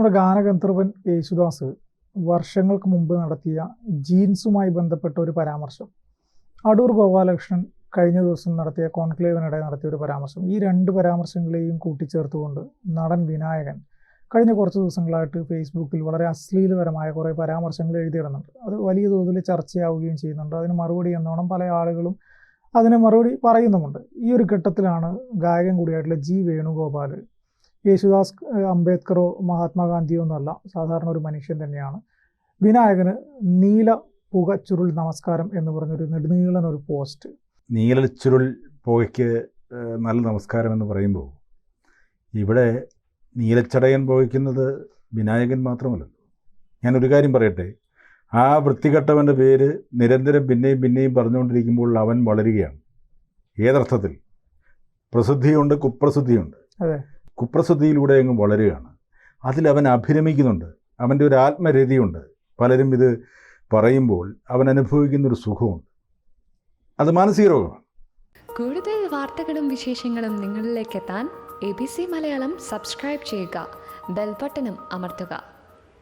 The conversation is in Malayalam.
നമ്മുടെ ഗാനഗന്ധർവൻ യേശുദാസ് വർഷങ്ങൾക്ക് മുമ്പ് നടത്തിയ ജീൻസുമായി ബന്ധപ്പെട്ട ഒരു പരാമർശം, അടൂർ ഗോപാലകൃഷ്ണൻ കഴിഞ്ഞ ദിവസം നടത്തിയ കോൺക്ലേവിനിടെ നടത്തിയ ഒരു പരാമർശം, ഈ രണ്ട് പരാമർശങ്ങളെയും കൂട്ടിച്ചേർത്തുകൊണ്ട് നടൻ വിനായകൻ കഴിഞ്ഞ കുറച്ച് ദിവസങ്ങളായിട്ട് ഫേസ്ബുക്കിൽ വളരെ അശ്ലീലപരമായ കുറേ പരാമർശങ്ങൾ എഴുതിയിടുന്നുണ്ട്. അത് വലിയ തോതിൽ ചർച്ചയാവുകയും ചെയ്യുന്നുണ്ട്. അതിന് മറുപടി എന്നോണം പല ആളുകളും അതിന് മറുപടി പറയുന്നുമുണ്ട്. ഈ ഒരു ഘട്ടത്തിലാണ് ഗായകൻ കൂടിയായിട്ടുള്ള ജി വേണുഗോപാൽ, യേശുദാസ് അംബേദ്കറോ മഹാത്മാഗാന്ധിയോ എന്നല്ല, സാധാരണ ഒരു മനുഷ്യൻ തന്നെയാണ്, വിനായകന് നീല പുകച്ചുരുൾ നമസ്കാരം എന്ന് പറഞ്ഞൊരു നെടുനീളൻ ഒരു പോസ്റ്റ്. നീലച്ചുരുൾ പുകയ്ക്ക് നല്ല നമസ്കാരം എന്ന് പറയുമ്പോൾ ഇവിടെ നീലച്ചടയൻ പുകയ്ക്കുന്നത് വിനായകൻ മാത്രമല്ലല്ലോ. ഞാനൊരു കാര്യം പറയട്ടെ, ആ വൃത്തികെട്ടവൻ്റെ പേര് നിരന്തരം പിന്നെയും പറഞ്ഞുകൊണ്ടിരിക്കുമ്പോൾ അവൻ വളരുകയാണ്. ഏതർത്ഥത്തിൽ? പ്രസിദ്ധിയുണ്ട്, കുപ്രസിദ്ധിയുണ്ട്. അതെ, കുപ്രസിദ്ധിയിലൂടെ അങ്ങ് വളരുകയാണ്. അതിലവൻ അഭിരമിക്കുന്നുണ്ട്, അവൻ്റെ ഒരു ആത്മരതിയുണ്ട്. പലരും ഇത് പറയുമ്പോൾ അവൻ അനുഭവിക്കുന്നൊരു സുഖമുണ്ട്. അത് മാനസിക രോഗമാണ്. കൂടുതൽ വാർത്തകളും വിശേഷങ്ങളും നിങ്ങളിലേക്ക് എത്താൻ ABC മലയാളം സബ്സ്ക്രൈബ് ചെയ്യുക, ബെൽ ബട്ടണും അമർത്തുക.